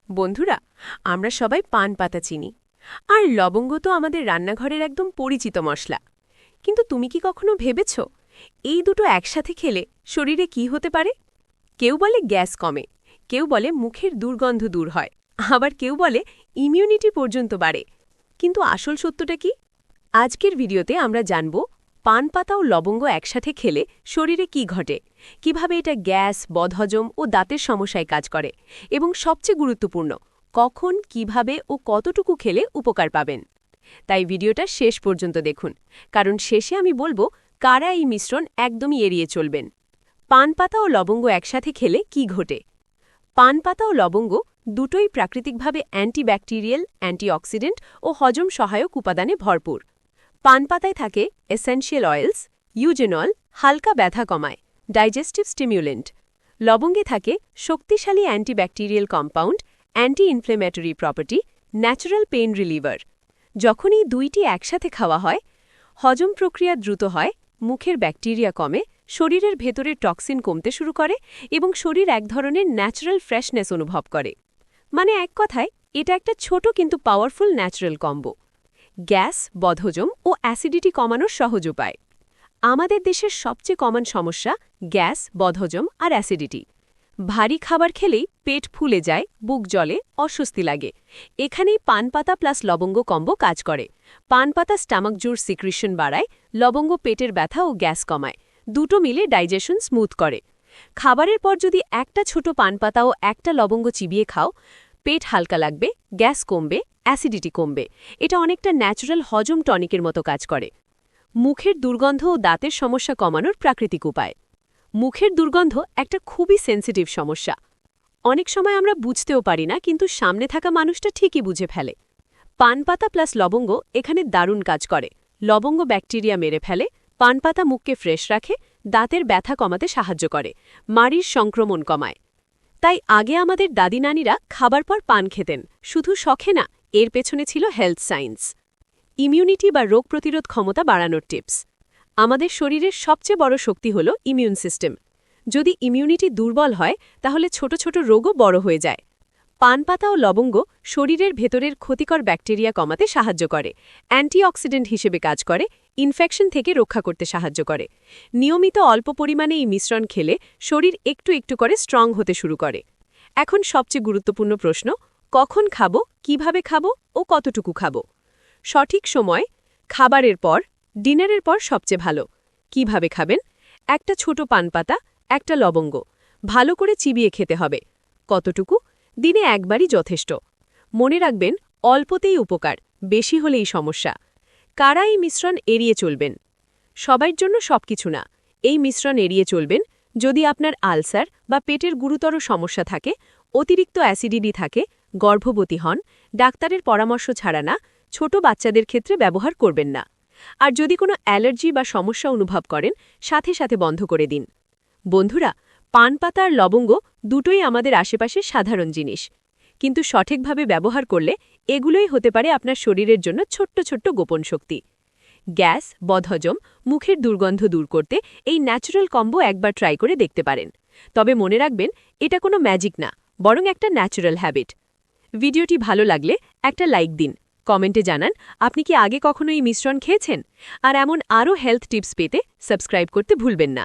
বন্ধুরা, আমরা সবাই পান পাতা চিনি, আর লবঙ্গ তো আমাদের রান্নাঘরের একদম পরিচিত মশলা। কিন্তু তুমি কি কখনো ভেবেছ এই দুটো একসাথে খেলে শরীরে কি হতে পারে? কেউ বলে গ্যাস কমে, কেউ বলে মুখের দুর্গন্ধ দূর হয়, আবার কেউ বলে ইমিউনিটি পর্যন্ত বাড়ে। কিন্তু আসল সত্যটা কি? আজকের ভিডিওতে আমরা জানব পান পাতা ও লবঙ্গ একসাথে খেলে শরীরে কি ঘটে, কিভাবে এটা গ্যাস, বদহজম ও দাঁতের সমস্যায় কাজ করে, এবং সবচেয়ে গুরুত্বপূর্ণ, কখন, কিভাবে ও কতটুকু খেলে উপকার পাবেন। তাই ভিডিওটা শেষ পর্যন্ত দেখুন, কারণ শেষে আমি বলবো কারা এই মিশ্রণ একদমই এড়িয়ে চলবেন। পান পাতা ও লবঙ্গ একসাথে খেলে কি ঘটে? পান পাতা ও লবঙ্গ দুটোই প্রাকৃতিকভাবে অ্যান্টিব্যাকটেরিয়াল, অ্যান্টিঅক্সিডেন্ট ও হজম সহায়ক উপাদানে ভরপুর। পান পাতায় থাকে এসেনশিয়াল অয়েলস, ইউজেনল, হালকা ব্যথা কমায়, ডাইজেস্টিভ স্টিমিউলেন্ট। লবঙ্গে থাকে শক্তিশালী antibacterial compound, anti inflammatory property, natural pain reliever. যখন এই দুইটি একসাথে খাওয়া হয়, হজম প্রক্রিয়া দ্রুত হয়, মুখের ব্যাকটেরিয়া কমে, শরীরের ভেতরের টক্সিন কমতে শুরু করে এবং শরীর এক ধরনের ন্যাচারাল ফ্রেশনেস অনুভব করে। মানে এক কথায়, এটা একটা ছোট কিন্তু পাওয়ারফুল ন্যাচারাল কম্বো। গ্যাস, বদহজম ও অ্যাসিডিটি কমানোর সহজ উপায়। আমাদের দেশের সবচেয়ে কমন সমস্যা গ্যাস, বদহজম আর অ্যাসিডিটি। ভারী খাবার খেলেই পেট ফুলে যায়, বুক জ্বলে, অস্বস্তি লাগে। এখানেই পান পাতা প্লাস লবঙ্গ কম্বো কাজ করে। পান পাতা স্টামাক জুর সিক্রিশন বাড়ায়, লবঙ্গ পেটের ব্যথা ও গ্যাস কমায়, দুটো মিলে ডাইজেশন স্মুথ করে। খাবারের পর যদি একটা ছোট পান পাতা ও একটা লবঙ্গ চিবিয়ে খাও, পেট হালকা লাগবে, গ্যাস কমবে, অ্যাসিডিটি কমবে। এটা অনেকটা ন্যাচারাল হজম টনিকের মতো কাজ করে। মুখের দুর্গন্ধ ও দাঁতের সমস্যা কমানোর প্রাকৃতিক উপায়। মুখের দুর্গন্ধ একটা খুবই সেন্সিটিভ সমস্যা। অনেক সময় আমরা বুঝতেও পারি না, কিন্তু সামনে থাকা মানুষটা ঠিকই বুঝে ফেলে। পান পাতা প্লাস লবঙ্গ এখানে দারুণ কাজ করে। লবঙ্গ ব্যাকটেরিয়া মেরে ফেলে, পান পাতা মুখকে ফ্রেশ রাখে, দাঁতের ব্যথা কমাতে সাহায্য করে, মাড়ির সংক্রমণ কমায়। তাই আগে আমাদের দাদি নানিরা খাবার পর পান খেতেন, শুধু শখে না, এর পেছনে ছিল হেলথ সায়েন্স। ইমিউনিটি বা রোগ প্রতিরোধ ক্ষমতা বাড়ানোর টিপস। আমাদের শরীরের সবচেয়ে বড় শক্তি হল ইমিউন সিস্টেম। যদি ইমিউনিটি দুর্বল হয়, তাহলে ছোট ছোট রোগও বড় হয়ে যায়। পান পাতা ও লবঙ্গ শরীরের ভেতরের ক্ষতিকর ব্যাকটেরিয়া কমাতে সাহায্য করে, অ্যান্টিঅক্সিডেন্ট হিসেবে কাজ করে, ইনফেকশন থেকে রক্ষা করতে সাহায্য করে। নিয়মিত অল্প পরিমাণে এই মিশ্রণ খেলে শরীর একটু একটু করে স্ট্রং হতে শুরু করে। এখন সবচেয়ে গুরুত্বপূর্ণ প্রশ্ন, কখন খাবো, কিভাবে খাবো ও কতটুকু খাবো? সঠিক সময় খাবারের পর, ডিনারের পর সবচেয়ে ভালো। কিভাবে খাবেন? একটা ছোট পান পাতা, একটা লবঙ্গ, ভালো করে চিবিয়ে খেতে হবে। কতটুকু? দিনে একবারই যথেষ্ট। মনে রাখবেন, অল্পতেই উপকার, বেশি হলেই সমস্যা। কারা এই মিশ্রণ এড়িয়ে চলবেন? সবার জন্য সবকিছু না। এই মিশ্রণ এড়িয়ে চলবেন যদি আপনার আলসার বা পেটের গুরুতর সমস্যা থাকে, অতিরিক্ত অ্যাসিডিটি থাকে, গর্ভবতী হন, ডাক্তারের পরামর্শ ছাড়া না, ছোট বাচ্চাদের ক্ষেত্রে ব্যবহার করবেন না। আর যদি কোনো অ্যালার্জি বা সমস্যা অনুভব করেন, সাথে সাথে বন্ধ করে দিন। বন্ধুরা, পান পাতা আর লবঙ্গ দুটোই আমাদের আশেপাশে সাধারণ জিনিস, কিন্তু সঠিকভাবে ব্যবহার করলে এগুলোই হতে পারে আপনার শরীরের জন্য ছোট্ট ছোট্ট গোপন শক্তি। গ্যাস, বদহজম, মুখের দুর্গন্ধ দূর করতে এই ন্যাচারাল কম্বো একবার ট্রাই করে দেখতে পারেন। তবে মনে রাখবেন, এটা কোনো ম্যাজিক না, বরং একটা ন্যাচারাল হ্যাবিট। ভিডিওটি ভালো লাগলে একটা লাইক দিন, কমেন্টে জানান আপনি কি আগে কখনো এই মিশ্রণ খেয়েছেন। আর এমন আরও হেলথ টিপস পেতে সাবস্ক্রাইব করতে ভুলবেন না।